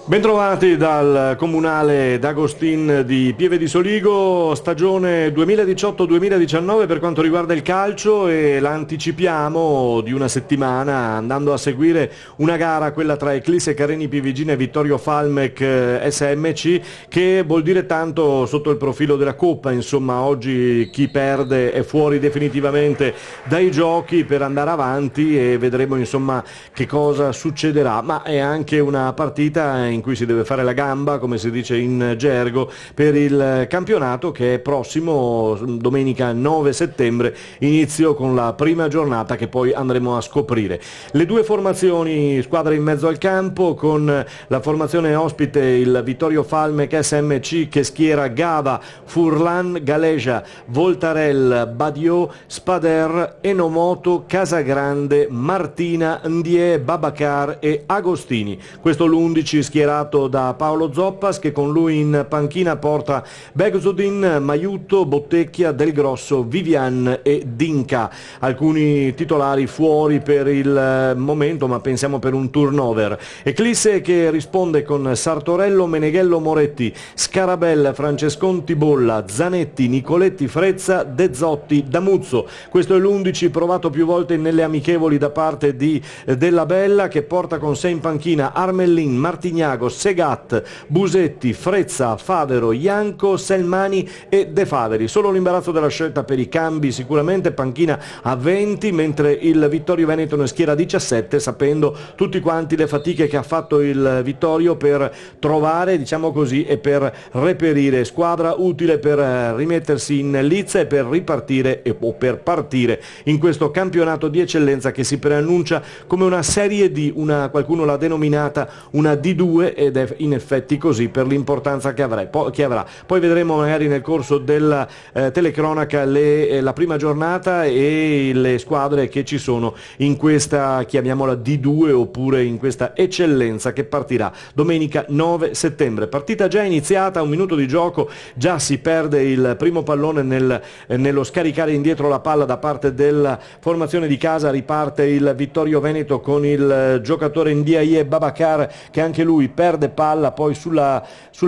Bentrovati dal Comunale D'Agostin di Pieve di Soligo, stagione 2018-2019 per quanto riguarda il calcio, e la anticipiamo di una settimana andando a seguire una gara, quella tra Eclisse Careni Pivigina e Vittorio Falmec SMC, che vuol dire tanto sotto il profilo della Coppa. Insomma, oggi chi perde è fuori definitivamente dai giochi per andare avanti e vedremo insomma che cosa succederà, ma è anche una partita in cui si deve fare la gamba, come si dice in gergo, per il campionato che è prossimo, domenica 9 settembre, inizio con la prima giornata che poi andremo a scoprire. Le due formazioni, squadre in mezzo al campo, con la formazione ospite il Vittorio Falmec SMC che schiera Gava, Furlan, Galeja, Voltarel, Badiou, Spader, Enomoto, Casagrande, Martina, Ndie, Babacar e Agostini. Questo l'11 schierato da Paolo Zoppas, che con lui in panchina porta Begzudin, Maiuto, Bottecchia, Del Grosso, Vivian e Dinka. Alcuni titolari fuori per il momento, ma pensiamo per un turnover. Eclisse che risponde con Sartorello, Meneghello, Moretti, Scarabel, Francescon Tibolla, Zanetti, Nicoletti, Frezza, De Zotti, Damuzzo. Questo è l'11 provato più volte nelle amichevoli da parte di Della Bella, che porta con sé in panchina Armellin, Martignago, Segat, Busetti, Frezza, Favero, Ianco, Selmani e De Faveri. Solo l'imbarazzo della scelta per i cambi, sicuramente panchina a 20, mentre il Vittorio Veneto ne schiera 17, sapendo tutti quanti le fatiche che ha fatto il Vittorio per trovare, diciamo così, e per reperire squadra utile per rimettersi in lizza e per ripartire o per partire in questo campionato di eccellenza che si preannuncia come una serie D, qualcuno l'ha denominata una D2, ed è in effetti così per l'importanza che avrà. Poi vedremo magari nel corso della telecronaca la prima giornata e le squadre che ci sono in questa, chiamiamola D2, oppure in questa eccellenza che partirà domenica 9 settembre. Partita già iniziata, un minuto di gioco, già si perde il primo pallone nello scaricare indietro la palla da parte della formazione di casa. Riparte il Vittorio Veneto con il giocatore Ndiaye Babacar, che anche lui perde palla, poi sulla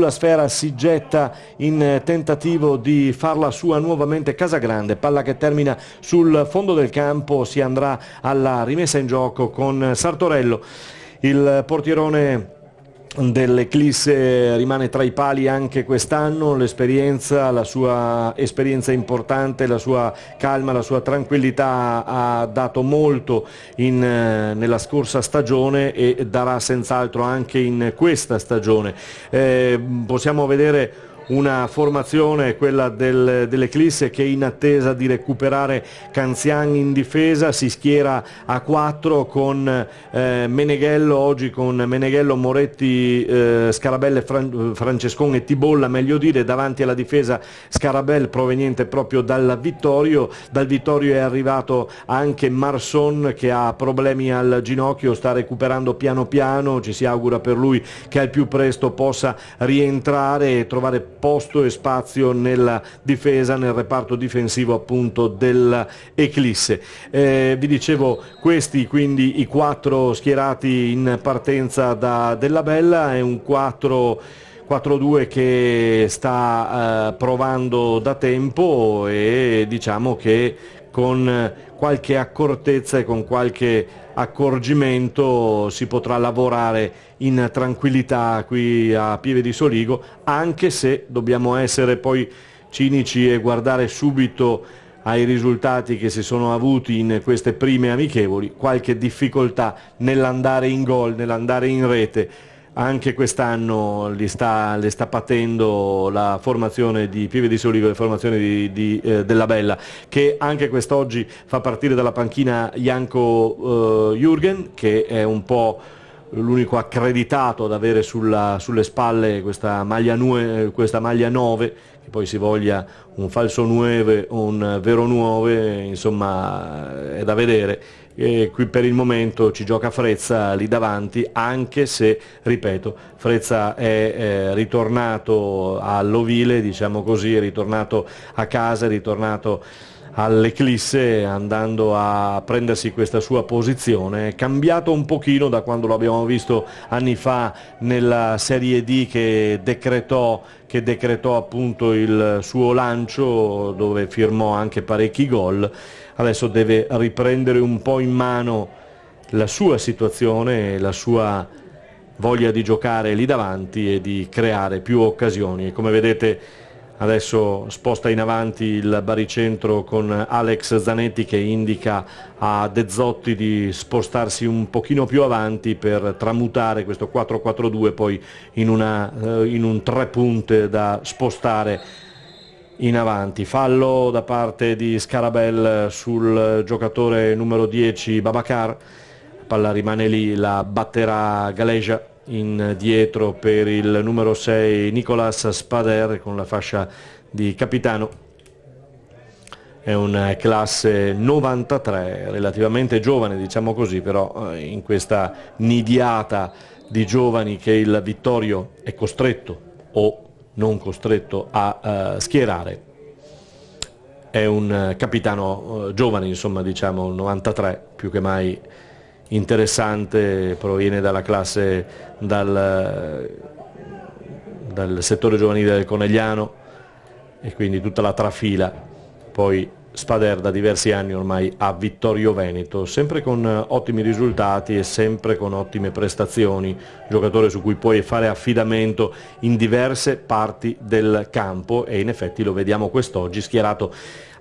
sfera si getta in tentativo di farla sua nuovamente Casagrande, palla che termina sul fondo del campo. Si andrà alla rimessa in gioco con Sartorello. Il portierone dell'Eclisse rimane tra i pali anche quest'anno. L'esperienza, la sua esperienza importante, la sua calma, la sua tranquillità ha dato molto nella scorsa stagione e darà senz'altro anche in questa stagione. Possiamo vedere una formazione, quella dell'Eclisse, che in attesa di recuperare Canzian in difesa si schiera a 4 con Meneghello, oggi con Meneghello, Moretti, Scarabelle, Francescon e Tibolla, meglio dire, davanti alla difesa Scarabel proveniente proprio dal Vittorio. Dal Vittorio è arrivato anche Marson, che ha problemi al ginocchio, sta recuperando piano piano, ci si augura per lui che al più presto possa rientrare e trovare posto e spazio nella difesa, nel reparto difensivo appunto dell'Eclisse. Vi dicevo, questi quindi i 4 schierati in partenza da Della Bella. È un 4-2 che sta provando da tempo, e diciamo che con qualche accortezza e con qualche accorgimento si potrà lavorare in tranquillità qui a Pieve di Soligo, anche se dobbiamo essere poi cinici e guardare subito ai risultati che si sono avuti in queste prime amichevoli. Qualche difficoltà nell'andare in gol, nell'andare in rete, anche quest'anno le sta patendo la formazione di Pieve di Soligo, la formazione Della Bella, che anche quest'oggi fa partire dalla panchina Janko Jürgen, che è un po' l'unico accreditato ad avere sulle spalle questa maglia 9, che poi si voglia un falso 9 o un vero 9, insomma è da vedere. E qui per il momento ci gioca Frezza lì davanti, anche se, ripeto, Frezza è ritornato all'ovile, diciamo così, è ritornato a casa, è ritornato all'Eclisse, andando a prendersi questa sua posizione, cambiato un pochino da quando lo abbiamo visto anni fa nella Serie D che decretò appunto il suo lancio, dove firmò anche parecchi gol. Adesso deve riprendere un po' in mano la sua situazione, la sua voglia di giocare lì davanti e di creare più occasioni. E come vedete adesso sposta in avanti il baricentro con Alex Zanetti, che indica a De Zotti di spostarsi un pochino più avanti per tramutare questo 4-4-2 poi in un tre punte da spostare in avanti. Fallo da parte di Scarabel sul giocatore numero 10 Babacar. La palla rimane lì, la batterà Galeja. Indietro per il numero 6 Nicolas Spader con la fascia di capitano. È un classe 93, relativamente giovane, diciamo così, però in questa nidiata di giovani che il Vittorio è costretto o non costretto a schierare. È un capitano giovane, insomma, diciamo 93, più che mai interessante, proviene dalla classe, dal settore giovanile del Conegliano, e quindi tutta la trafila. Poi Spader da diversi anni ormai a Vittorio Veneto, sempre con ottimi risultati e sempre con ottime prestazioni, giocatore su cui puoi fare affidamento in diverse parti del campo, e in effetti lo vediamo quest'oggi schierato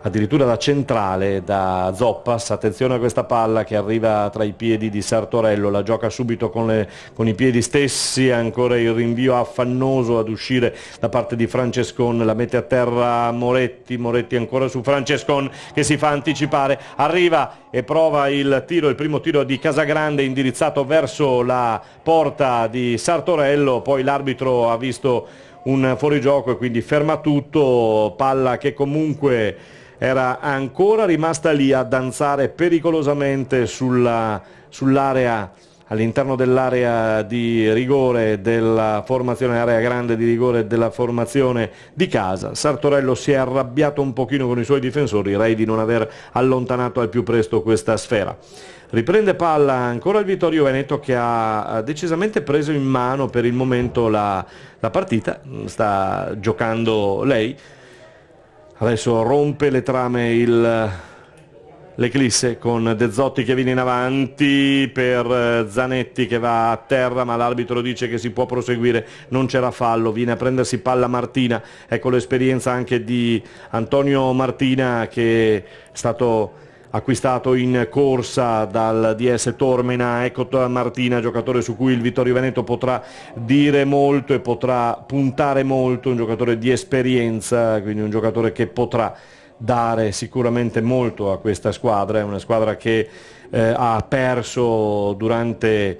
addirittura da centrale, da Zoppas. Attenzione a questa palla che arriva tra i piedi di Sartorello, la gioca subito con i piedi stessi, ancora il rinvio affannoso ad uscire da parte di Francescon, la mette a terra Moretti ancora su Francescon che si fa anticipare, arriva e prova il primo tiro di Casagrande indirizzato verso la porta di Sartorello, poi l'arbitro ha visto un fuorigioco e quindi ferma tutto. Palla che comunque era ancora rimasta lì a danzare pericolosamente sull'area, all'interno dell'area di rigore della formazione, area grande di rigore della formazione di casa. Sartorello si è arrabbiato un pochino con i suoi difensori, rei di non aver allontanato al più presto questa sfera. Riprende palla ancora il Vittorio Veneto, che ha decisamente preso in mano per il momento la partita, sta giocando lei. Adesso rompe le trame l'Eclisse con De Zotti che viene in avanti per Zanetti che va a terra, ma l'arbitro dice che si può proseguire, non c'era fallo. Viene a prendersi palla Martina, ecco l'esperienza anche di Antonio Martina, che è stato acquistato in corsa dal DS Tormena. Ecco Martina, giocatore su cui il Vittorio Veneto potrà dire molto e potrà puntare molto, un giocatore di esperienza, quindi un giocatore che potrà dare sicuramente molto a questa squadra. È una squadra che ha perso durante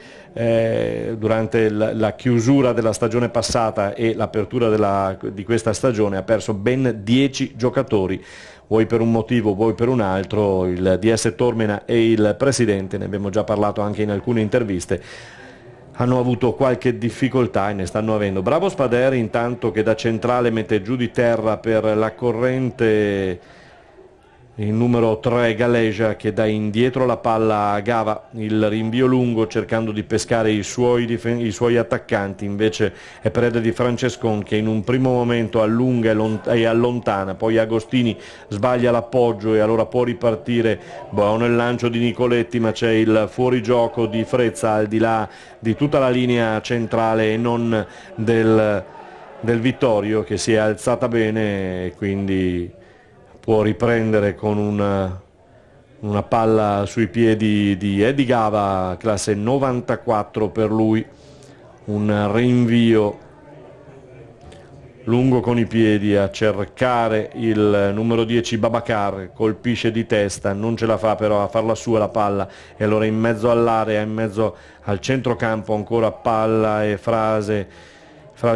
la chiusura della stagione passata e l'apertura di questa stagione, ha perso ben 10 giocatori, vuoi per un motivo, vuoi per un altro. Il DS Tormena e il presidente, ne abbiamo già parlato anche in alcune interviste, hanno avuto qualche difficoltà e ne stanno avendo. Bravo Spader intanto, che da centrale mette giù di terra per la corrente il numero 3 Galeja, che dà indietro la palla a Gava, il rinvio lungo cercando di pescare i suoi attaccanti, invece è preda di Francescon, che in un primo momento allunga e allontana, poi Agostini sbaglia l'appoggio e allora può ripartire. Buono il lancio di Nicoletti, ma c'è il fuorigioco di Frezza al di là di tutta la linea centrale e non del Vittorio, che si è alzata bene e quindi può riprendere con una palla sui piedi di Eddie Gava, classe 94 per lui. Un rinvio lungo con i piedi a cercare il numero 10 Babacar, colpisce di testa, non ce la fa però a farla sua la palla, e allora in mezzo all'area, in mezzo al centrocampo, ancora palla e frasi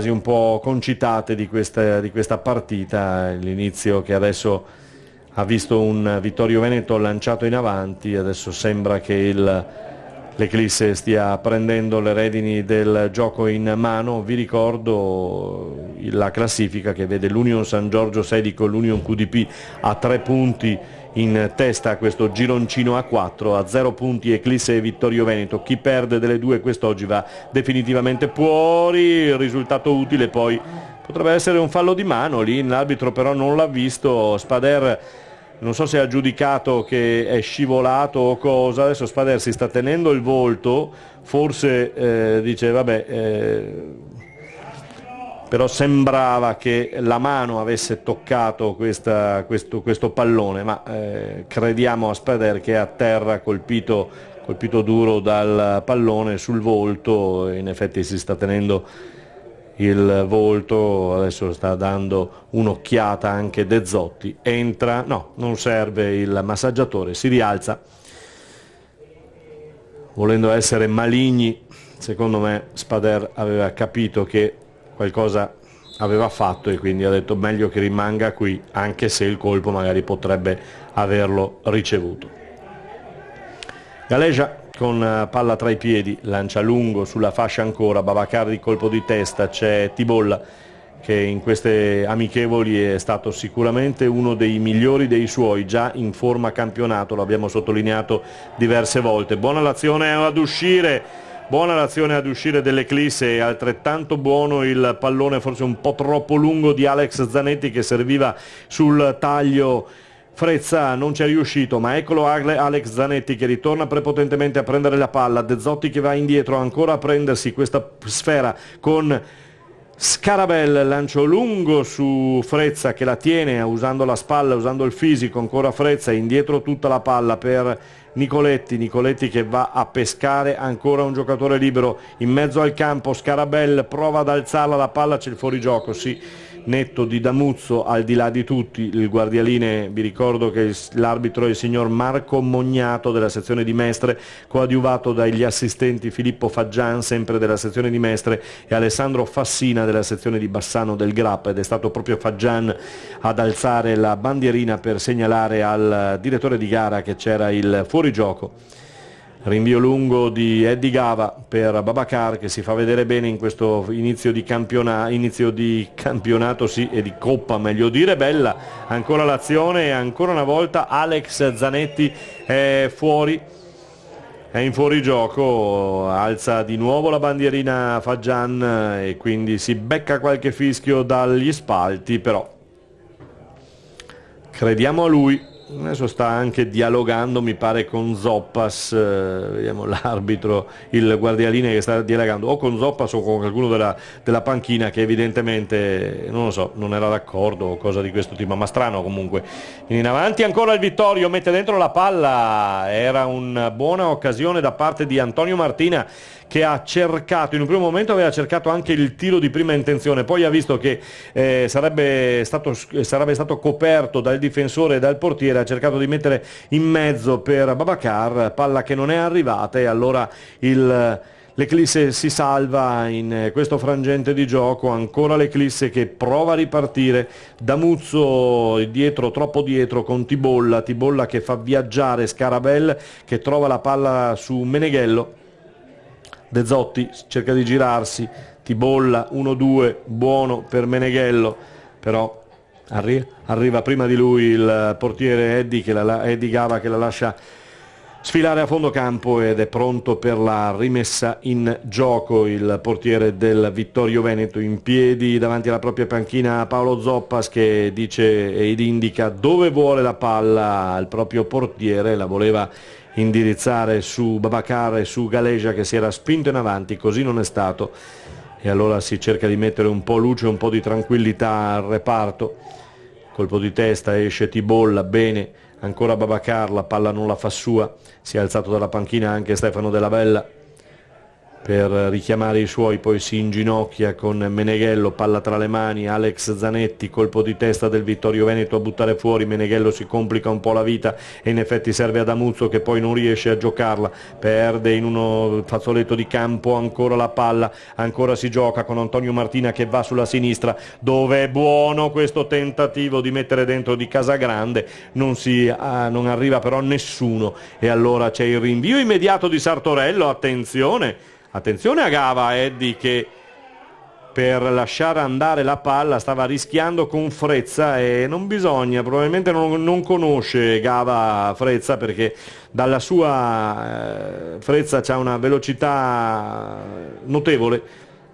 un po' concitate di questa partita. L'inizio che adesso ha visto un Vittorio Veneto lanciato in avanti, adesso sembra che l'Eclisse stia prendendo le redini del gioco in mano. Vi ricordo la classifica che vede l'Union San Giorgio Sedico e l'Union QDP a 3 punti in testa a questo gironcino a 4, a 0 punti Eclisse e Vittorio Veneto. Chi perde delle due quest'oggi va definitivamente fuori. Il risultato utile poi potrebbe essere un fallo di mano, lì l'arbitro però non l'ha visto. Spader non so se ha giudicato che è scivolato o cosa, adesso Spader si sta tenendo il volto, forse dice vabbè, però sembrava che la mano avesse toccato questo pallone, ma crediamo a Spader che è a terra colpito duro dal pallone sul volto, in effetti si sta tenendo il volto, adesso sta dando un'occhiata anche De Zotti, entra, no, non serve il massaggiatore, si rialza, volendo essere maligni, secondo me Spader aveva capito che qualcosa aveva fatto e quindi ha detto meglio che rimanga qui, anche se il colpo magari potrebbe averlo ricevuto. Galegia con palla tra i piedi, lancia lungo sulla fascia ancora, Babacar di colpo di testa, c'è Tibolla che in queste amichevoli è stato sicuramente uno dei migliori dei suoi, già in forma campionato, lo abbiamo sottolineato diverse volte. Buona l'azione ad uscire dell'Eclisse, e altrettanto buono il pallone forse un po' troppo lungo di Alex Zanetti che serviva sul taglio. Frezza non ci è riuscito, ma eccolo Alex Zanetti che ritorna prepotentemente a prendere la palla, De Zotti che va indietro ancora a prendersi questa sfera con Scarabel, lancio lungo su Frezza che la tiene usando la spalla, usando il fisico, ancora Frezza, indietro tutta la palla per Nicoletti che va a pescare ancora un giocatore libero in mezzo al campo. Scarabel prova ad alzarla la palla, c'è il fuorigioco, sì, netto di Damuzzo, al di là di tutti. Il guardialine, vi ricordo che l'arbitro è il signor Marco Mognato della sezione di Mestre, coadiuvato dagli assistenti Filippo Faggian sempre della sezione di Mestre e Alessandro Fassina della sezione di Bassano del Grap, ed è stato proprio Faggian ad alzare la bandierina per segnalare al direttore di gara che c'era il fuorigioco. Rinvio lungo di Eddie Gava per Babacar che si fa vedere bene in questo inizio di campionato, sì, e di coppa meglio dire. Bella ancora l'azione e ancora una volta Alex Zanetti è fuori, è in fuorigioco, alza di nuovo la bandierina Faggian e quindi si becca qualche fischio dagli spalti, però crediamo a lui. Adesso sta anche dialogando, mi pare, con Zoppas, vediamo l'arbitro, il guardialine che sta dialogando o con Zoppas o con qualcuno della panchina che evidentemente, non lo so, non era d'accordo o cosa di questo tipo, ma strano comunque. In avanti ancora il Vittorio, mette dentro la palla, era una buona occasione da parte di Antonio Martina che ha cercato, in un primo momento aveva cercato anche il tiro di prima intenzione, poi ha visto che sarebbe stato coperto dal difensore e dal portiere, ha cercato di mettere in mezzo per Babacar, palla che non è arrivata, e allora l'Eclisse si salva in questo frangente di gioco. Ancora l'Eclisse che prova a ripartire, Damuzzo dietro, troppo dietro con Tibolla che fa viaggiare Scarabel che trova la palla su Meneghello. De Zotti cerca di girarsi, Tibolla 1-2, buono per Meneghello, però arriva prima di lui il portiere Eddie Gava che la lascia sfilare a fondo campo ed è pronto per la rimessa in gioco. Il portiere del Vittorio Veneto in piedi davanti alla propria panchina, Paolo Zoppas, che dice ed indica dove vuole la palla al proprio portiere, la voleva indirizzare su Babacar e su Galegia che si era spinto in avanti, così non è stato, e allora si cerca di mettere un po' luce, un po' di tranquillità al reparto. Colpo di testa, esce Tibolla, bene, ancora Babacar, la palla non la fa sua, si è alzato dalla panchina anche Stefano Della Bella. per richiamare i suoi, poi si inginocchia con Meneghello, palla tra le mani, Alex Zanetti, colpo di testa del Vittorio Veneto a buttare fuori, Meneghello si complica un po' la vita e in effetti serve ad Amuzzo che poi non riesce a giocarla, perde in uno fazzoletto di campo ancora la palla, ancora si gioca con Antonio Martina che va sulla sinistra, dove è buono questo tentativo di mettere dentro di Casagrande, non arriva però nessuno e allora c'è il rinvio immediato di Sartorello, attenzione a Gava, Eddie, che per lasciare andare la palla stava rischiando con Frezza e non bisogna, probabilmente non conosce Gava Frezza perché dalla sua Frezza c'ha una velocità notevole,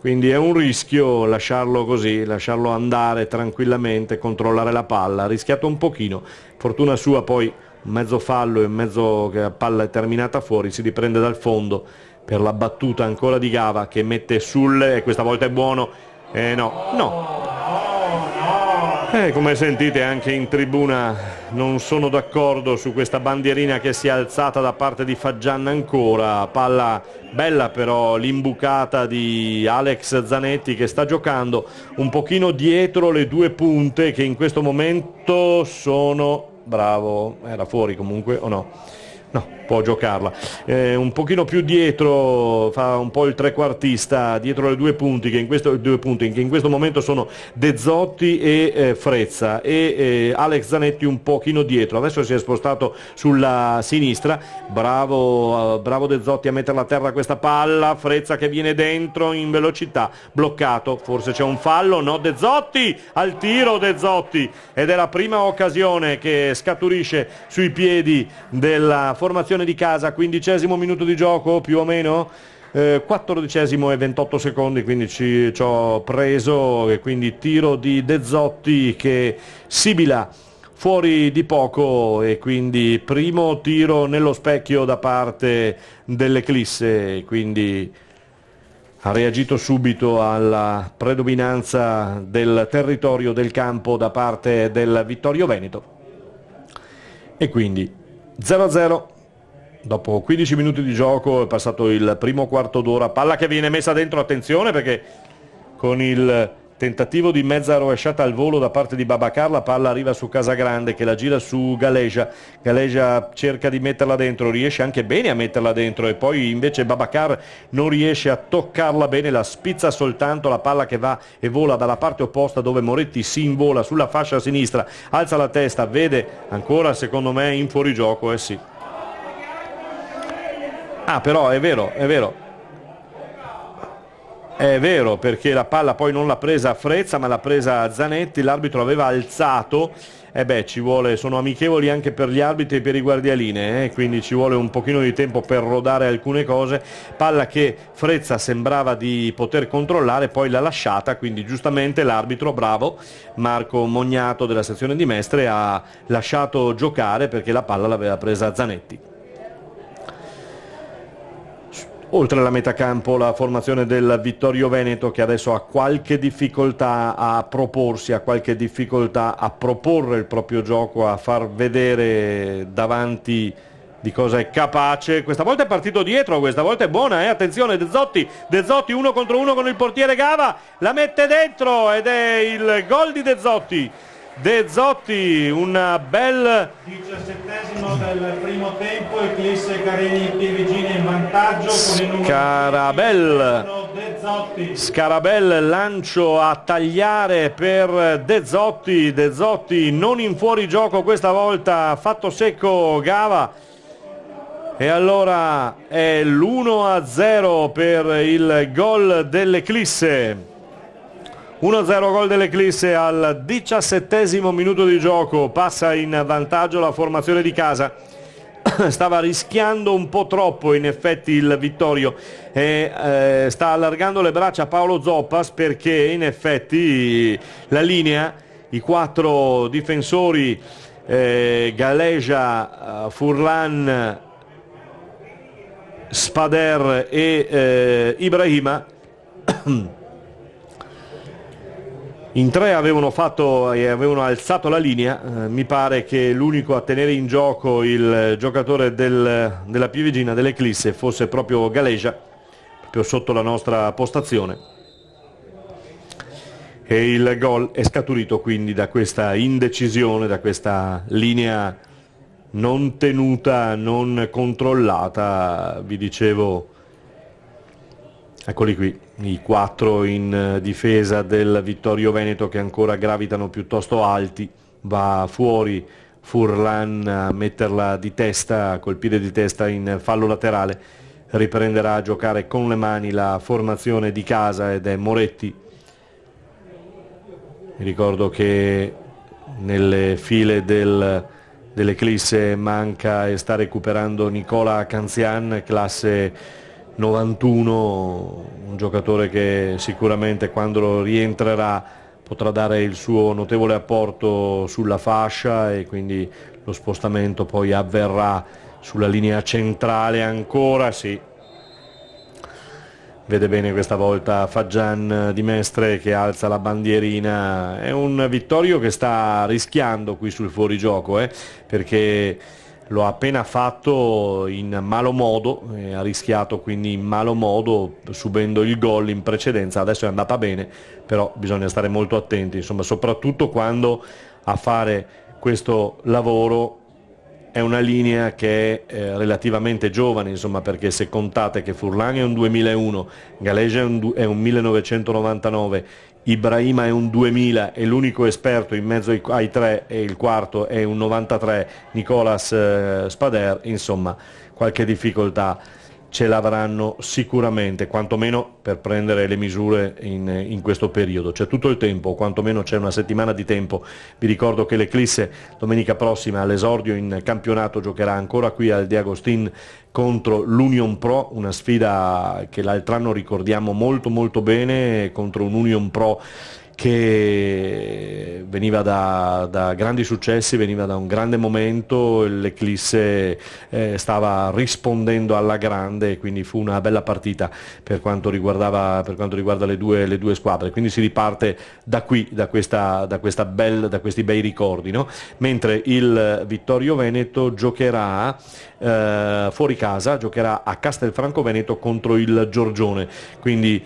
quindi è un rischio lasciarlo così, lasciarlo andare tranquillamente, controllare la palla, ha rischiato un pochino, fortuna sua poi un mezzo fallo e mezzo che la palla è terminata fuori, si riprende dal fondo per la battuta ancora di Gava che mette e questa volta è buono, come sentite anche in tribuna non sono d'accordo su questa bandierina che si è alzata da parte di Faggian ancora, palla bella però l'imbucata di Alex Zanetti che sta giocando un pochino dietro le due punte che in questo momento sono, bravo, era fuori comunque o no? No, può giocarla, un pochino più dietro, fa un po' il trequartista dietro le due punti che in questo momento sono De Zotti e Frezza e Alex Zanetti un pochino dietro, adesso si è spostato sulla sinistra, bravo De Zotti a metterla a terra questa palla, Frezza che viene dentro in velocità, bloccato, forse c'è un fallo, no, De Zotti al tiro, De Zotti, ed è la prima occasione che scaturisce sui piedi della formazione di casa, 15° minuto di gioco più o meno, 14° e 28 secondi, quindi ci ho preso e quindi tiro di De Zotti che sibila fuori di poco e quindi primo tiro nello specchio da parte dell'Eclisse, quindi ha reagito subito alla predominanza del territorio del campo da parte del Vittorio Veneto e quindi 0-0. Dopo 15 minuti di gioco è passato il primo quarto d'ora, palla che viene messa dentro, attenzione perché con il tentativo di mezza rovesciata al volo da parte di Babacar la palla arriva su Casagrande che la gira su Galeja cerca di metterla dentro, riesce anche bene a metterla dentro e poi invece Babacar non riesce a toccarla bene, la spizza soltanto, la palla che va e vola dalla parte opposta dove Moretti si invola sulla fascia sinistra, alza la testa, vede ancora secondo me in fuorigioco, sì. Ah, però è vero perché la palla poi non l'ha presa Frezza ma l'ha presa Zanetti, l'arbitro aveva alzato ci vuole, sono amichevoli anche per gli arbitri e per i guardialine, quindi ci vuole un pochino di tempo per rodare alcune cose, palla che Frezza sembrava di poter controllare, poi l'ha lasciata, quindi giustamente l'arbitro, bravo, Marco Mognato della sezione di Mestre, ha lasciato giocare perché la palla l'aveva presa Zanetti. Oltre la metà campo la formazione del Vittorio Veneto che adesso ha qualche difficoltà a proporsi, ha qualche difficoltà a proporre il proprio gioco, a far vedere davanti di cosa è capace. Questa volta è partito dietro, questa volta è buona, attenzione De Zotti 1 contro 1 con il portiere Gava, la mette dentro ed è il gol di De Zotti, un bel 17° del primo tempo, Eclisse Carini Pievigina in vantaggio con il numero Scarabel, lancio a tagliare per De Zotti non in fuorigioco questa volta, fatto secco Gava e allora è l'1-0 per il gol dell'Eclisse. 1-0 gol dell'Eclisse al 17° minuto di gioco, passa in vantaggio la formazione di casa, stava rischiando un po' troppo in effetti il Vittorio e sta allargando le braccia Paolo Zoppas perché in effetti la linea, i 4 difensori Galeja, Furlan, Spader e Ibrahima in 3 avevano alzato la linea, mi pare che l'unico a tenere in gioco il giocatore della Pievigina, dell'Eclisse, fosse proprio Galeja, proprio sotto la nostra postazione, e il gol è scaturito quindi da questa indecisione, da questa linea non tenuta, non controllata. Vi dicevo, eccoli qui, i 4 in difesa del Vittorio Veneto che ancora gravitano piuttosto alti. Va fuori Furlan a metterla di testa, col piede di testa in fallo laterale. Riprenderà a giocare con le mani la formazione di casa ed è Moretti. Vi ricordo che nelle file dell'Eclisse manca e sta recuperando Nicola Canzian, classe 91, un giocatore che sicuramente quando rientrerà potrà dare il suo notevole apporto sulla fascia, e quindi lo spostamento poi avverrà sulla linea centrale ancora. Sì, vede bene questa volta Fagian di Mestre che alza la bandierina. È un Vittorio che sta rischiando qui sul fuorigioco, perché lo ha appena fatto in malo modo, ha rischiato quindi in malo modo subendo il gol in precedenza. Adesso è andata bene, però bisogna stare molto attenti, insomma, soprattutto quando a fare questo lavoro è una linea che è relativamente giovane, insomma, perché se contate che Furlan è un 2001, Galege è un 1999, Ibrahima è un 2000 e l'unico esperto in mezzo ai tre, e il quarto è un 93, Nicolas Spader, insomma qualche difficoltà ce l'avranno sicuramente, quantomeno per prendere le misure in questo periodo. C'è tutto il tempo, quantomeno c'è una settimana di tempo. Vi ricordo che l'Eclisse domenica prossima all'esordio in campionato giocherà ancora qui al De Agostin contro l'Union Pro, una sfida che l'altro anno ricordiamo molto molto bene, contro un Union Pro che veniva da grandi successi, veniva da un grande momento. L'Eclisse stava rispondendo alla grande, quindi fu una bella partita per quanto riguarda le due squadre. Quindi si riparte da qui, da questi bei ricordi, no? Mentre il Vittorio Veneto giocherà fuori casa, giocherà a Castelfranco Veneto contro il Giorgione, quindi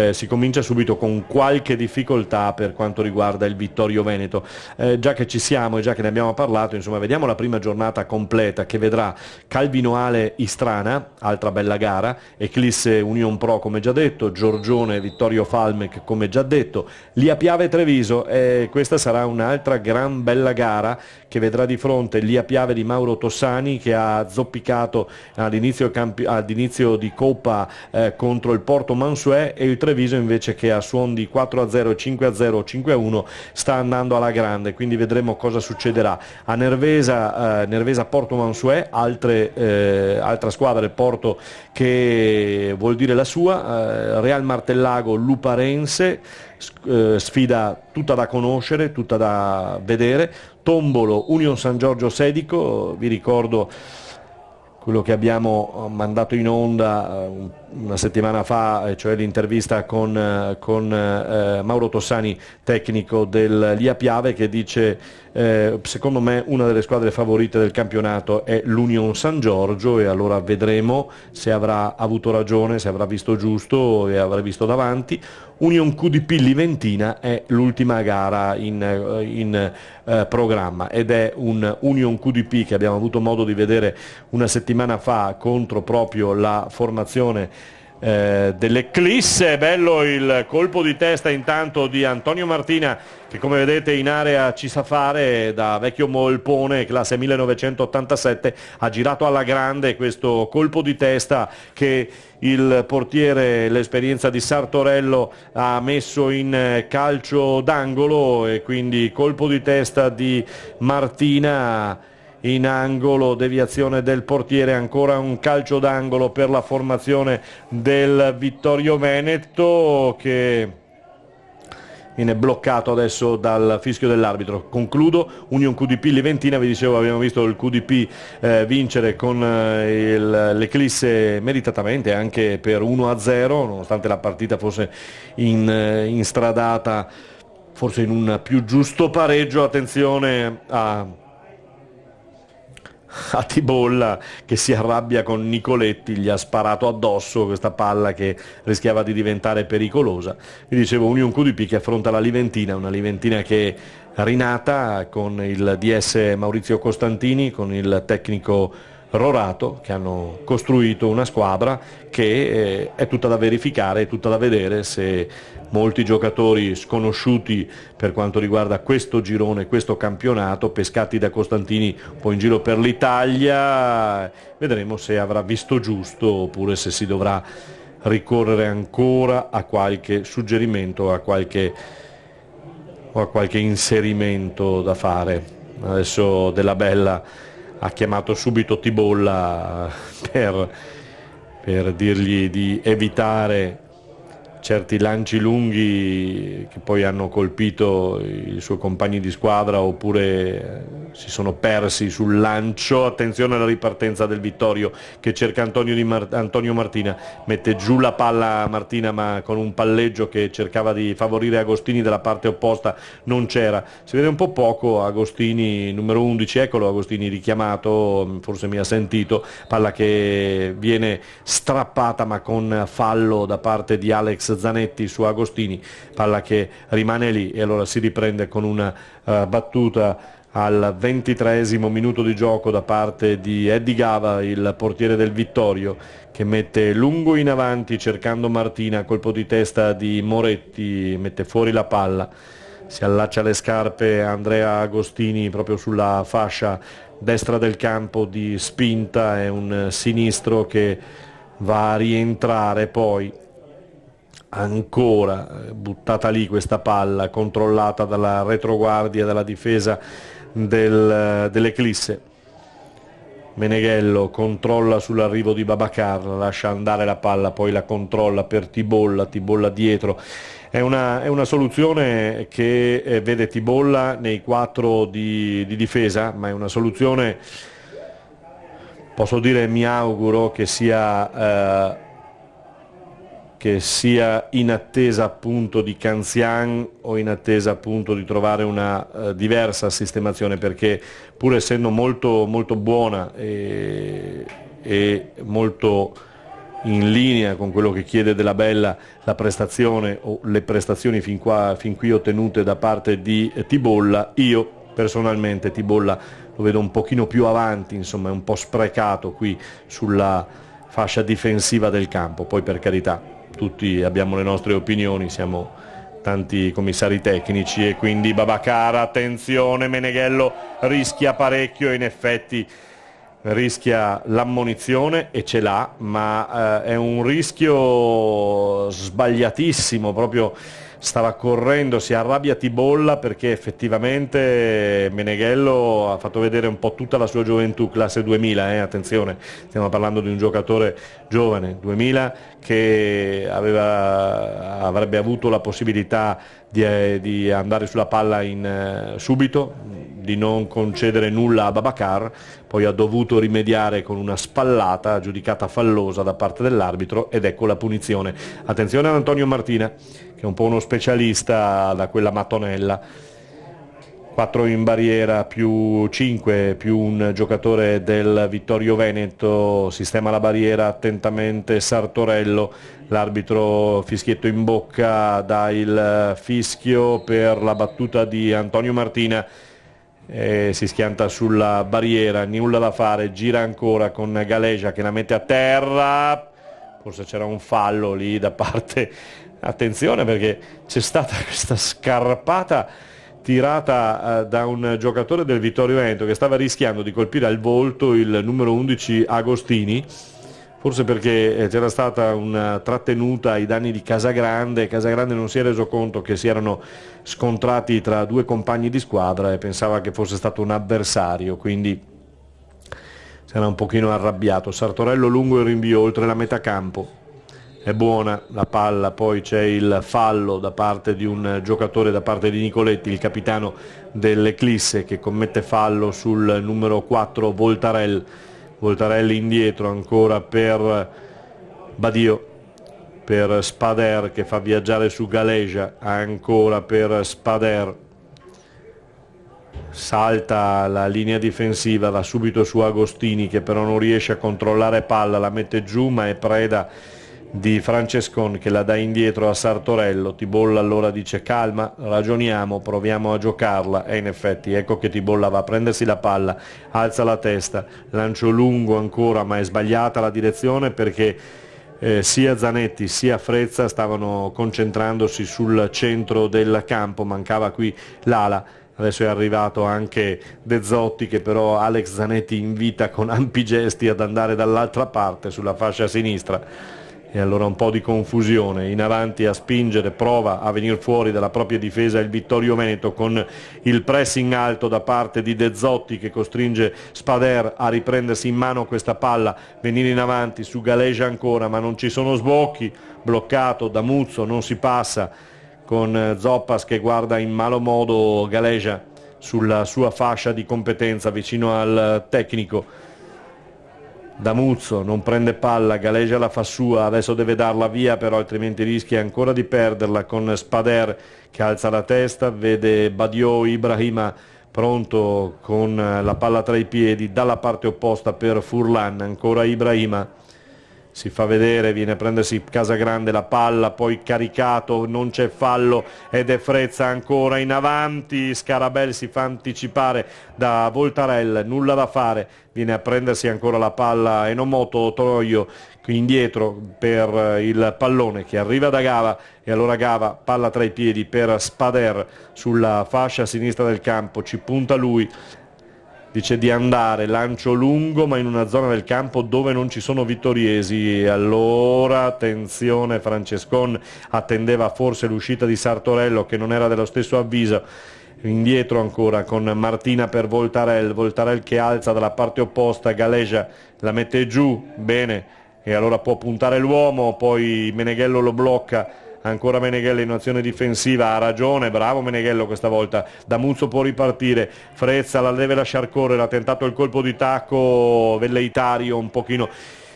si comincia subito con qualche difficoltà per quanto riguarda il Vittorio Veneto. Già che ci siamo e già che ne abbiamo parlato, insomma, vediamo la prima giornata completa che vedrà Calvinoale Istrana, altra bella gara, Eclisse Union Pro come già detto, Giorgione Vittorio Falmec come già detto, Lia Piave Treviso, e questa sarà un'altra gran bella gara che vedrà di fronte Lia Piave di Mauro Tossani, che ha zoppicato all'inizio di Coppa contro il Porto Mansuè, e il Treviso invece che a suon di 4-0, 5-0, 5-1 sta andando alla grande, quindi vedremo cosa succederà. A Nervesa Porto Mansuè, altra squadra, il Porto che vuol dire la sua, Real Martellago Luparense, sfida tutta da conoscere, tutta da vedere. Tombolo Union San Giorgio Sedico, vi ricordo quello che abbiamo mandato in onda una settimana fa, cioè l'intervista con Mauro Tossani, tecnico del Lia Piave, che dice secondo me una delle squadre favorite del campionato è l'Union San Giorgio, e allora vedremo se avrà avuto ragione, se avrà visto giusto e avrà visto davanti. Union QDP Liventina è l'ultima gara in programma, ed è un Union QDP che abbiamo avuto modo di vedere una settimana fa contro proprio la formazione dell'Eclisse. Bello il colpo di testa intanto di Antonio Martina, che come vedete in area ci sa fare, da vecchio molpone, classe 1987, ha girato alla grande questo colpo di testa che il portiere, l'esperienza di Sartorello, ha messo in calcio d'angolo, e quindi colpo di testa di Martina in angolo, deviazione del portiere, ancora un calcio d'angolo per la formazione del Vittorio Veneto, che viene bloccato adesso dal fischio dell'arbitro. Concludo, Union QDP Liventina, vi dicevo, abbiamo visto il QDP vincere con l'Eclisse meritatamente, anche per 1-0, nonostante la partita fosse instradata forse in un più giusto pareggio. Attenzione a Tibolla, che si arrabbia con Nicoletti, gli ha sparato addosso questa palla che rischiava di diventare pericolosa. Vi dicevo, Union QDP che affronta la Liventina, una Liventina che è rinata con il DS Maurizio Costantini, con il tecnico Rorato, che hanno costruito una squadra che è tutta da verificare, è tutta da vedere se molti giocatori sconosciuti per quanto riguarda questo girone, questo campionato, pescati da Costantini un po' in giro per l'Italia, vedremo se avrà visto giusto oppure se si dovrà ricorrere ancora a qualche suggerimento o a qualche inserimento da fare. Adesso Della Bella ha chiamato subito Tibolla per dirgli di evitare certi lanci lunghi che poi hanno colpito i suoi compagni di squadra oppure si sono persi sul lancio. Attenzione alla ripartenza del Vittorio che cerca Antonio Martina, mette giù la palla Martina ma con un palleggio che cercava di favorire Agostini dalla parte opposta non c'era, si vede un po' poco Agostini, numero 11, eccolo Agostini richiamato, forse mi ha sentito, palla che viene strappata ma con fallo da parte di Alex Zanetti su Agostini, palla che rimane lì e allora si riprende con una battuta al 23esimo minuto di gioco da parte di Eddie Gava, il portiere del Vittorio, che mette lungo in avanti cercando Martina, colpo di testa di Moretti, mette fuori la palla, si allaccia le scarpe Andrea Agostini proprio sulla fascia destra del campo di spinta, è un sinistro che va a rientrare poi. Ancora buttata lì questa palla controllata dalla retroguardia della difesa dell'Eclisse. Meneghello controlla sull'arrivo di Babacar, lascia andare la palla, poi la controlla per Tibolla dietro. È una soluzione che vede Tibolla nei 4 di difesa, ma è una soluzione, posso dire, mi auguro che sia in attesa appunto di Canzian o in attesa appunto di trovare una diversa sistemazione, perché pur essendo molto, molto buona e molto in linea con quello che chiede Della Bella la prestazione o le prestazioni fin qui ottenute da parte di Tibolla, io personalmente Tibolla lo vedo un pochino più avanti, insomma è un po' sprecato qui sulla fascia difensiva del campo, poi per carità tutti abbiamo le nostre opinioni, siamo tanti commissari tecnici e quindi Babacar, attenzione, Meneghello rischia parecchio, in effetti rischia l'ammonizione e ce l'ha, ma è un rischio sbagliatissimo, proprio stava correndo, si arrabbia Tibolla perché effettivamente Meneghello ha fatto vedere un po' tutta la sua gioventù, classe 2000, attenzione, stiamo parlando di un giocatore giovane, 2000, che avrebbe avuto la possibilità di andare sulla palla subito, di non concedere nulla a Babacar, poi ha dovuto rimediare con una spallata giudicata fallosa da parte dell'arbitro ed ecco la punizione. Attenzione ad Antonio Martina, che è un po' uno specialista da quella mattonella, 4 in barriera più 5 più un giocatore del Vittorio Veneto, sistema la barriera attentamente Sartorello, l'arbitro fischietto in bocca, dà il fischio per la battuta di Antonio Martina, si schianta sulla barriera, nulla da fare, gira ancora con Galegia che la mette a terra, forse c'era un fallo lì da parte, attenzione perché c'è stata questa scarpata tirata da un giocatore del Vittorio Veneto che stava rischiando di colpire al volto il numero 11 Agostini, forse perché c'era stata una trattenuta ai danni di Casagrande non si è reso conto che si erano scontrati tra 2 compagni di squadra e pensava che fosse stato un avversario, quindi si era un pochino arrabbiato. Sartorello lungo il rinvio oltre la metà campo, è buona la palla, poi c'è il fallo da parte di un giocatore, da parte di Nicoletti, il capitano dell'Eclisse, che commette fallo sul numero 4 Voltarell indietro ancora per Badio, per Spader che fa viaggiare su Galegia, ancora per Spader, salta la linea difensiva, va subito su Agostini che però non riesce a controllare palla, la mette giù ma è preda di Francescon che la dà indietro a Sartorello. Tibolla allora dice calma, ragioniamo, proviamo a giocarla, e in effetti ecco che Tibolla va a prendersi la palla, alza la testa, lancio lungo ancora ma è sbagliata la direzione perché sia Zanetti sia Frezza stavano concentrandosi sul centro del campo, mancava qui l'ala. Adesso è arrivato anche De Zotti che però Alex Zanetti invita con ampi gesti ad andare dall'altra parte sulla fascia sinistra. E allora un po' di confusione, in avanti a spingere, prova a venire fuori dalla propria difesa il Vittorio Veneto con il pressing alto da parte di De Zotti che costringe Spader a riprendersi in mano questa palla, venire in avanti su Galegia ancora, ma non ci sono sbocchi, bloccato da Muzzo, non si passa, con Zoppas che guarda in malo modo Galegia sulla sua fascia di competenza vicino al tecnico. Damuzzo non prende palla, Galegia la fa sua, adesso deve darla via però altrimenti rischia ancora di perderla, con Spader che alza la testa, vede Badiou Ibrahima pronto con la palla tra i piedi dalla parte opposta per Furlan, ancora Ibrahima si fa vedere, viene a prendersi Casagrande la palla, poi caricato, non c'è fallo ed è Frezza ancora in avanti, Scarabel si fa anticipare da Voltarel, nulla da fare, viene a prendersi ancora la palla Enomoto Troio indietro per il pallone che arriva da Gava e allora Gava, palla tra i piedi per Spader sulla fascia sinistra del campo, ci punta lui, dice di andare, lancio lungo ma in una zona del campo dove non ci sono vittoriesi, e allora attenzione, Francescon attendeva forse l'uscita di Sartorello che non era dello stesso avviso, indietro ancora con Martina per Voltarel, Voltarel che alza dalla parte opposta, Galegia la mette giù, bene, e allora può puntare l'uomo, poi Meneghello lo blocca, ancora Meneghello in azione difensiva, ha ragione, bravo Meneghello questa volta, Damuzzo può ripartire, Frezza la deve lasciar correre, ha tentato il colpo di tacco velleitario un pochino,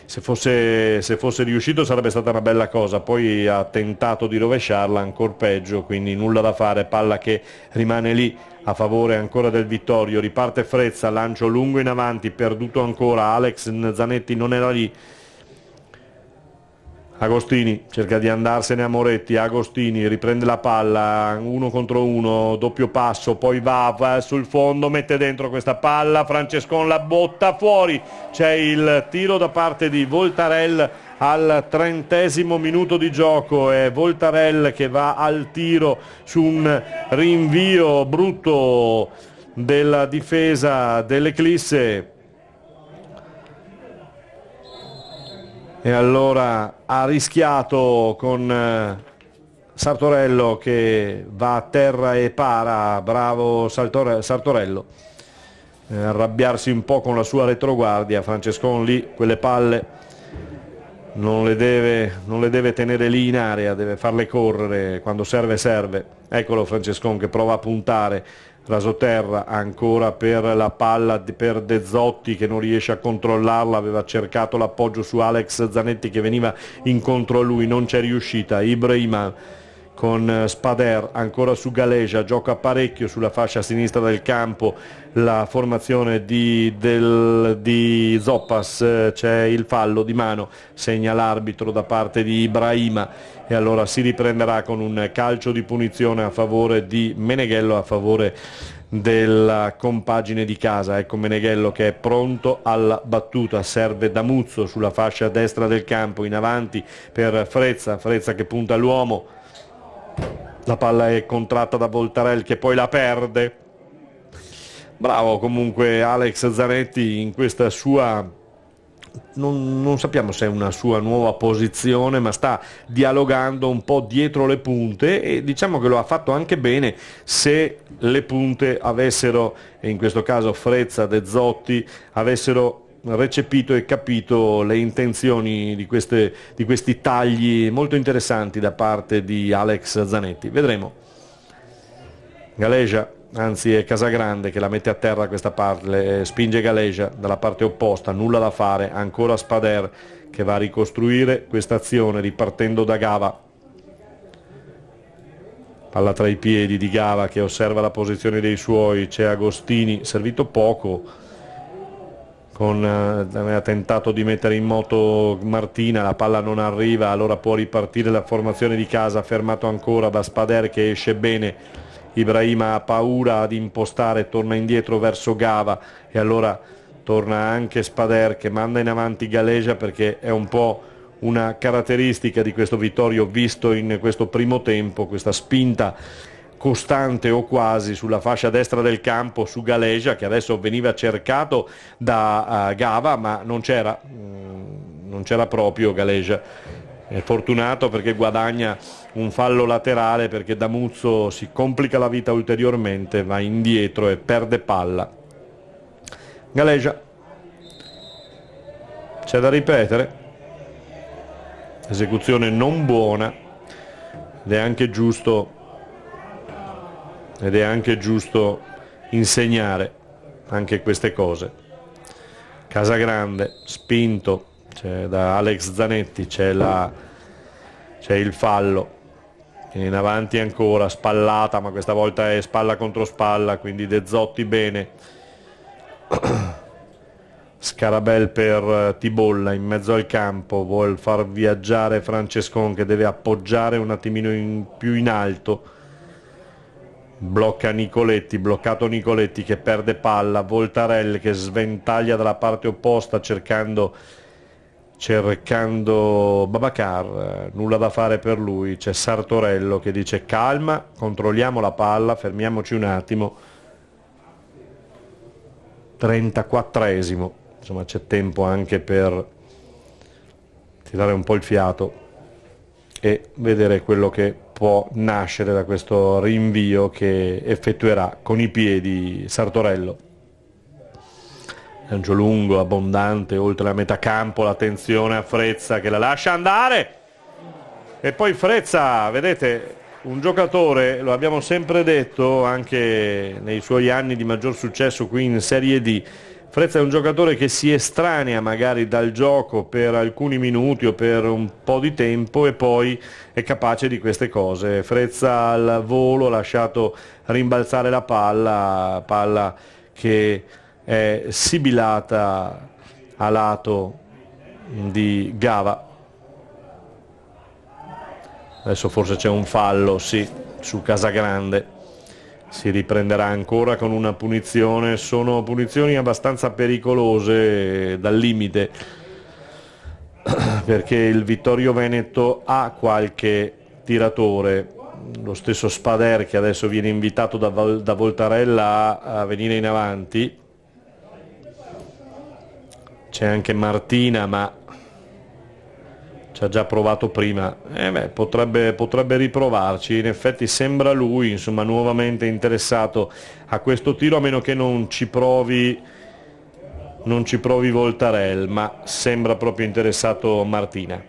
se fosse riuscito sarebbe stata una bella cosa, poi ha tentato di rovesciarla, ancora peggio, quindi nulla da fare, palla che rimane lì a favore ancora del Vittorio, riparte Frezza, lancio lungo in avanti, perduto ancora, Alex Zanetti non era lì, Agostini cerca di andarsene a Moretti, Agostini riprende la palla, 1 contro 1, doppio passo, poi va sul fondo, mette dentro questa palla, Francescon la botta fuori, c'è il tiro da parte di Voltarel al 30° minuto di gioco, è Voltarel che va al tiro su un rinvio brutto della difesa dell'Eclisse. E allora ha rischiato con Sartorello che va a terra e para, bravo Sartorello, arrabbiarsi un po' con la sua retroguardia, Francescon lì quelle palle non le deve tenere lì in area, deve farle correre, quando serve serve, eccolo Francescon che prova a puntare, rasoterra ancora per la palla per De Zotti che non riesce a controllarla, aveva cercato l'appoggio su Alex Zanetti che veniva incontro a lui, non c'è riuscita, Ibrahima con Spader ancora su Galegia, gioca parecchio sulla fascia sinistra del campo, la formazione di Zoppas, c'è il fallo di mano, segna l'arbitro da parte di Ibrahima e allora si riprenderà con un calcio di punizione a favore di Meneghello, a favore della compagine di casa. Ecco Meneghello che è pronto alla battuta, serve Damuzzo sulla fascia destra del campo, in avanti per Frezza che punta l'uomo, la palla è contratta da Voltarel che poi la perde. Bravo comunque Alex Zanetti in questa sua, non sappiamo se è una sua nuova posizione, ma sta dialogando un po' dietro le punte e diciamo che lo ha fatto anche bene se le punte avessero, e in questo caso Frezza, De Zotti, avessero recepito e capito le intenzioni di questi tagli molto interessanti da parte di Alex Zanetti. Vedremo. Galegia, anzi è Casagrande che la mette a terra questa parte, spinge Galegia dalla parte opposta, nulla da fare, ancora Spader che va a ricostruire questa azione ripartendo da Gava. palla tra i piedi di Gava che osserva la posizione dei suoi, c'è Agostini, servito poco, aveva tentato di mettere in moto Martina, la palla non arriva, allora può ripartire la formazione di casa, fermato ancora da Spader che esce bene, Ibrahima ha paura ad impostare, torna indietro verso Gava e allora torna anche Spader che manda in avanti Galegia, perché è un po' una caratteristica di questo Vittorio visto in questo primo tempo, questa spinta costante o quasi sulla fascia destra del campo su Galegia, che adesso veniva cercato da Gava ma non c'era proprio Galegia. È fortunato perché guadagna un fallo laterale, perché Damuzzo si complica la vita ulteriormente, va indietro e perde palla. Galegia, c'è da ripetere, esecuzione non buona ed è anche giusto insegnare anche queste cose. Casagrande spinto, c'è da Alex Zanetti, c'è il fallo, in avanti ancora, spallata, ma questa volta è spalla contro spalla, quindi De Zotti bene. Scarabel per Tibolla in mezzo al campo, vuol far viaggiare Francescon che deve appoggiare un attimino più in alto, blocca Nicoletti, bloccato Nicoletti che perde palla, Voltarell che sventaglia dalla parte opposta cercando Babacar, nulla da fare per lui, c'è Sartorello che dice calma, controlliamo la palla, fermiamoci un attimo. 34esimo, insomma c'è tempo anche per tirare un po' il fiato e vedere quello che può nascere da questo rinvio che effettuerà con i piedi Sartorello. Lancio lungo, abbondante, oltre la metà campo, l'attenzione a Frezza che la lascia andare e poi Frezza, vedete, un giocatore, lo abbiamo sempre detto anche nei suoi anni di maggior successo qui in Serie D, Frezza è un giocatore che si estranea magari dal gioco per alcuni minuti o per un po' di tempo e poi è capace di queste cose. Frezza al volo ha lasciato rimbalzare la palla che è sibilata a lato di Gava. Adesso forse c'è un fallo, sì, su Casagrande. Si riprenderà ancora con una punizione, sono punizioni abbastanza pericolose dal limite, perché il Vittorio Veneto ha qualche tiratore, lo stesso Spader che adesso viene invitato da Voltarella a venire in avanti, c'è anche Martina ma ci ha già provato prima, potrebbe riprovarci, in effetti sembra lui, insomma, nuovamente interessato a questo tiro, a meno che non ci provi Voltarell, ma sembra proprio interessato Martina.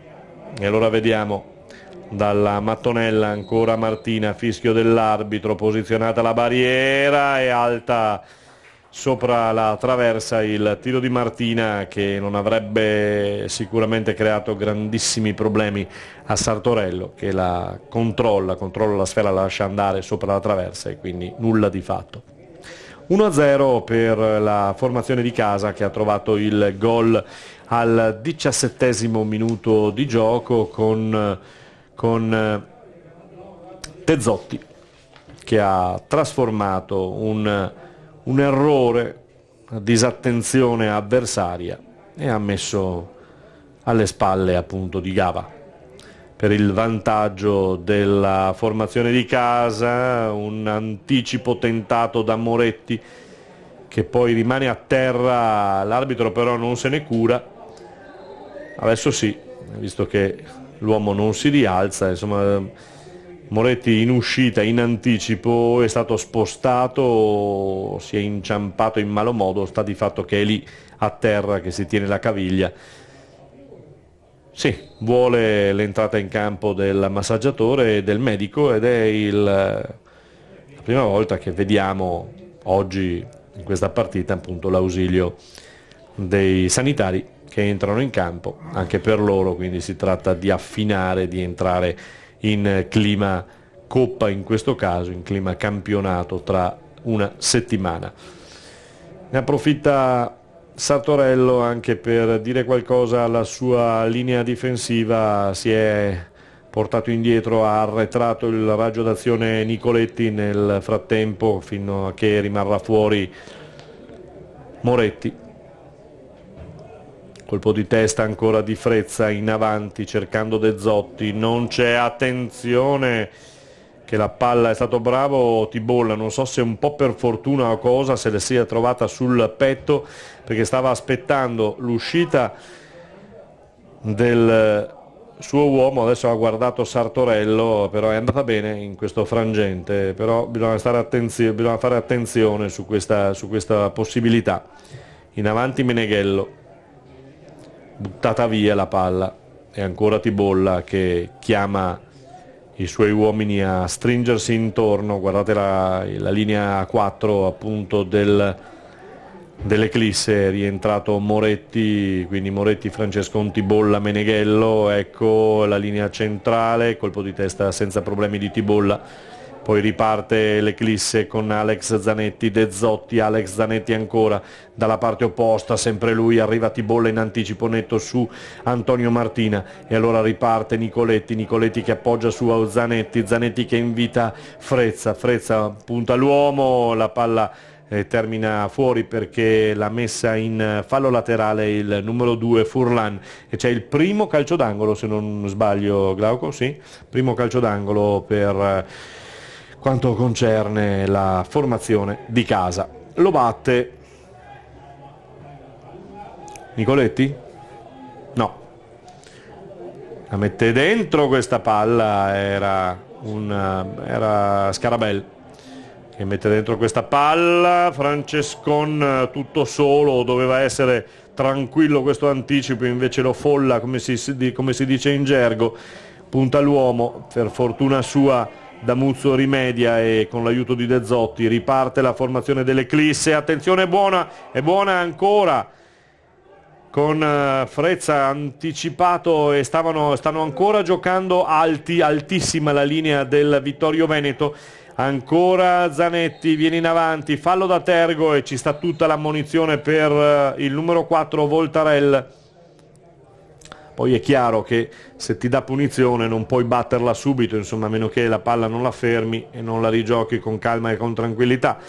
E allora vediamo dalla mattonella ancora Martina, fischio dell'arbitro, posizionata la barriera e alta sopra la traversa il tiro di Martina, che non avrebbe sicuramente creato grandissimi problemi a Sartorello, che la controlla la sfera, la lascia andare sopra la traversa e quindi nulla di fatto. 1-0 per la formazione di casa, che ha trovato il gol al 17° minuto di gioco con De Zotti, che ha trasformato un errore, una disattenzione avversaria e ha messo alle spalle appunto di Gava per il vantaggio della formazione di casa. Un anticipo tentato da Moretti che poi rimane a terra, l'arbitro però non se ne cura. Adesso sì, visto che l'uomo non si rialza, insomma Moretti in uscita, in anticipo, è stato spostato, si è inciampato in malo modo, sta di fatto che è lì a terra che si tiene la caviglia. Sì, vuole l'entrata in campo del massaggiatore e del medico ed è la prima volta che vediamo oggi in questa partita appunto l'ausilio dei sanitari che entrano in campo anche per loro, quindi si tratta di affinare, di entrare in clima coppa in questo caso, in clima campionato tra una settimana. Ne approfitta Sartorello anche per dire qualcosa alla sua linea difensiva, si è portato indietro, ha arretrato il raggio d'azione Nicoletti nel frattempo fino a che rimarrà fuori Moretti. Colpo di testa ancora di Frezza in avanti cercando De Zotti, non c'è, attenzione che la palla, è stato bravo Tibolla, non so se un po' per fortuna o cosa, se le sia trovata sul petto perché stava aspettando l'uscita del suo uomo, adesso ha guardato Sartorello, però è andata bene in questo frangente, però bisogna fare attenzione su questa possibilità. In avanti Meneghello, buttata via la palla, e ancora Tibolla che chiama i suoi uomini a stringersi intorno. Guardate la linea 4 appunto dell'Eclisse, è rientrato Moretti, quindi Moretti, Francescon, Tibolla, Meneghello, ecco la linea centrale, colpo di testa senza problemi di Tibolla. Poi riparte l'Eclisse con Alex Zanetti, De Zotti, Alex Zanetti ancora dalla parte opposta, sempre lui, arriva Tibolla in anticipo netto su Antonio Martina e allora riparte Nicoletti che appoggia su Zanetti, Zanetti che invita Frezza punta l'uomo, la palla termina fuori perché l'ha messa in fallo laterale il numero 2 Furlan, e c'è il primo calcio d'angolo, se non sbaglio Glauco, sì, primo calcio d'angolo per quanto concerne la formazione di casa. Lo batte Nicoletti? No, la mette dentro questa palla, era Scarabel che mette dentro questa palla. Francescon tutto solo, doveva essere tranquillo questo anticipo, invece lo folla, come si dice in gergo, punta l'uomo, per fortuna sua Damuzzo rimedia e con l'aiuto di De Zotti riparte la formazione dell'Eclisse. Attenzione, è buona ancora con Frezza anticipato, e stanno ancora giocando altissima la linea del Vittorio Veneto. Ancora Zanetti viene in avanti, fallo da Tergo e ci sta tutta l'ammonizione per il numero 4 Voltarel. Poi è chiaro che se ti dà punizione non puoi batterla subito, insomma, a meno che la palla non la fermi e non la rigiochi con calma e con tranquillità.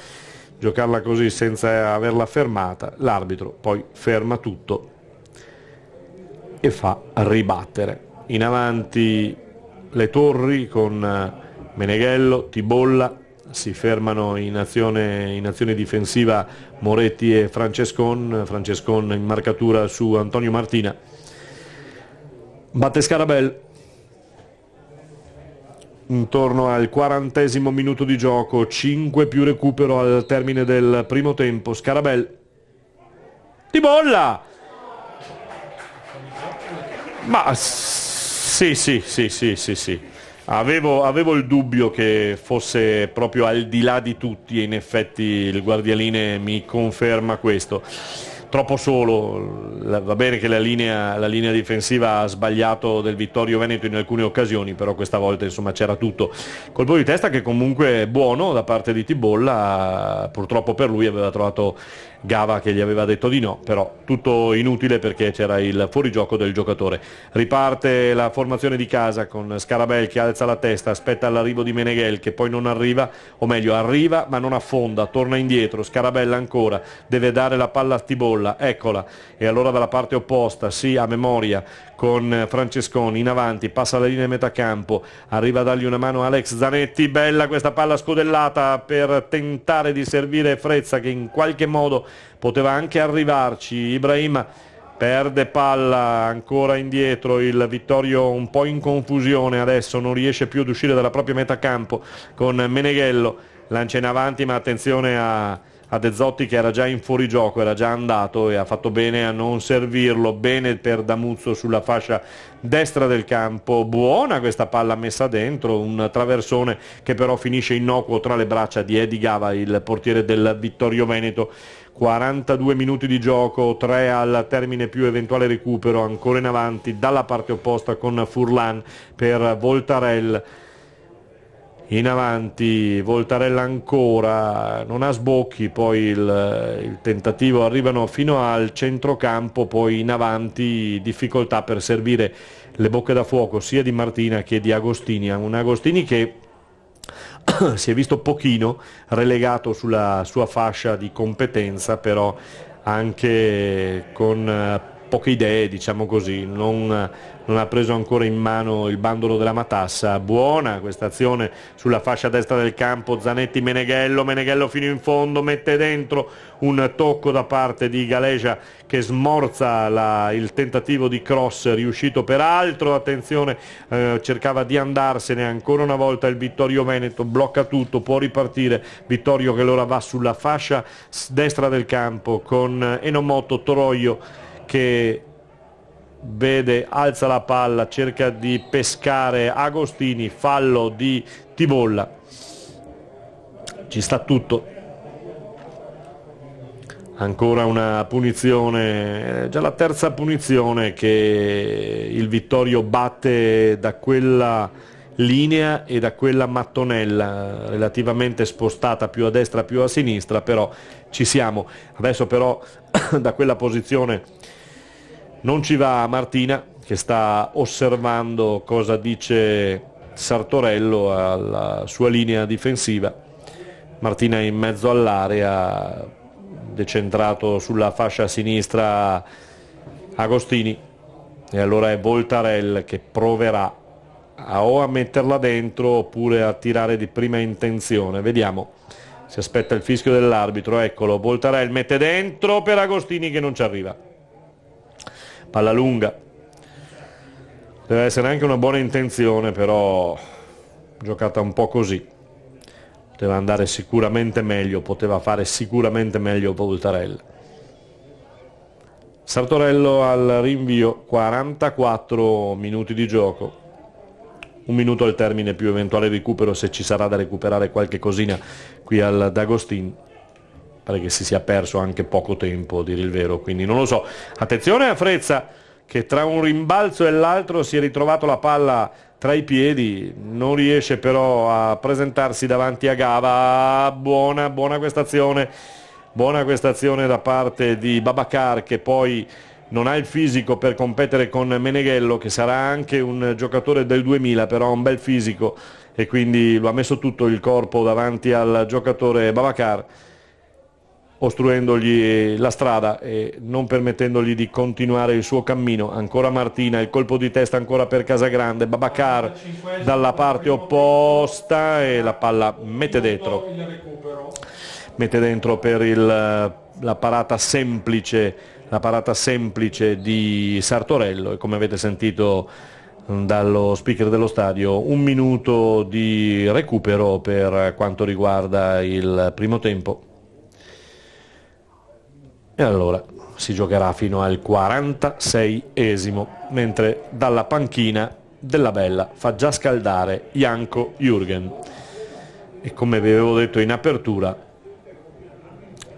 Giocarla così senza averla fermata, l'arbitro poi ferma tutto e fa ribattere. In avanti le torri con Meneghello, Tibolla, si fermano in azione difensiva Moretti e Francescon in marcatura su Antonio Martina. Batte Scarabel intorno al 40° minuto di gioco, 5 più recupero al termine del primo tempo. Scarabel, Tibolla, ma sì. Avevo il dubbio che fosse proprio al di là di tutti e in effetti il guardialine mi conferma questo. Troppo solo, va bene che la linea difensiva ha sbagliato del Vittorio Veneto in alcune occasioni, però questa volta insomma c'era tutto. Colpo di testa che comunque è buono da parte di Tibolla, purtroppo per lui aveva trovato Gava che gli aveva detto di no, però tutto inutile perché c'era il fuorigioco del giocatore. Riparte la formazione di casa con Scarabel che alza la testa, aspetta l'arrivo di Meneghel che poi non arriva, o meglio arriva ma non affonda, torna indietro, Scarabella ancora, deve dare la palla a Tibolla, eccola, e allora dalla parte opposta, sì, a memoria, con Francesconi in avanti, passa la linea di metacampo, arriva a dargli una mano Alex Zanetti, bella questa palla scodellata per tentare di servire Frezza che in qualche modo poteva anche arrivarci. Ibrahim perde palla, ancora indietro il Vittorio un po' in confusione, adesso non riesce più ad uscire dalla propria metacampo con Meneghello, lancia in avanti ma attenzione a De Zotti che era già in fuorigioco, era già andato e ha fatto bene a non servirlo. Bene per Damuzzo sulla fascia destra del campo, buona questa palla messa dentro, un traversone che però finisce innocuo tra le braccia di Edi Gava, il portiere del Vittorio Veneto. 42 minuti di gioco, 3 al termine più eventuale recupero, ancora in avanti dalla parte opposta con Furlan per Voltarel. in avanti Voltarella ancora, non ha sbocchi, poi il tentativo, arrivano fino al centrocampo, poi in avanti difficoltà per servire le bocche da fuoco sia di Martina che di Agostini, un Agostini che si è visto pochino relegato sulla sua fascia di competenza, però anche con poche idee, diciamo così, non ha preso ancora in mano il bandolo della matassa. Buona questa azione sulla fascia destra del campo, Zanetti, Meneghello fino in fondo, mette dentro un tocco da parte di Galegia che smorza il tentativo di cross riuscito peraltro, attenzione, cercava di andarsene ancora una volta il Vittorio Veneto, blocca tutto, può ripartire Vittorio che allora va sulla fascia destra del campo con Enomoto, Toroio che vede, alza la palla, cerca di pescare Agostini, fallo di Tibolla, ci sta tutto, ancora una punizione, già la terza punizione che il Vittorio batte da quella linea e da quella mattonella relativamente spostata più a destra più a sinistra, però ci siamo. Adesso però da quella posizione non ci va Martina, che sta osservando cosa dice Sartorello alla sua linea difensiva. Martina in mezzo all'area, decentrato sulla fascia sinistra Agostini, e allora è Voltarella che proverà o a metterla dentro oppure a tirare di prima intenzione. Vediamo, si aspetta il fischio dell'arbitro, eccolo, Voltarella mette dentro per Agostini che non ci arriva. Palla lunga, deve essere anche una buona intenzione, però giocata un po' così, poteva andare sicuramente meglio, poteva fare sicuramente meglio Voltarella. Sartorello al rinvio, 44 minuti di gioco, un minuto al termine più eventuale recupero se ci sarà da recuperare qualche cosina qui al D'Agostin. Pare che si sia perso anche poco tempo, a dire il vero, quindi non lo so. Attenzione a Frezza che tra un rimbalzo e l'altro si è ritrovato la palla tra i piedi, non riesce però a presentarsi davanti a Gava. Buona questa azione, da parte di Babacar, che poi non ha il fisico per competere con Meneghello, che sarà anche un giocatore del 2000, però ha un bel fisico e quindi lo ha messo tutto il corpo davanti al giocatore Babacar, ostruendogli la strada e non permettendogli di continuare il suo cammino. Ancora Martina, il colpo di testa ancora per Casagrande, Babacar dalla parte opposta e la palla mette dentro per la parata semplice di Sartorello. E come avete sentito dallo speaker dello stadio, un minuto di recupero per quanto riguarda il primo tempo. E allora si giocherà fino al 46esimo, mentre dalla panchina della Bella fa già scaldare Janko Jürgen. E come vi avevo detto in apertura,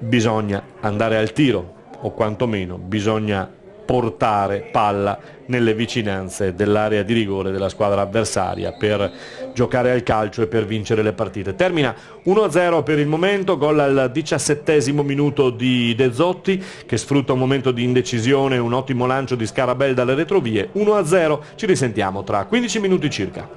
bisogna andare al tiro, o quantomeno bisogna portare palla nelle vicinanze dell'area di rigore della squadra avversaria per giocare al calcio e per vincere le partite. Termina 1-0 per il momento, gol al 17esimo minuto di De Zotti che sfrutta un momento di indecisione, un ottimo lancio di Scarabel dalle retrovie. 1-0, ci risentiamo tra 15 minuti circa.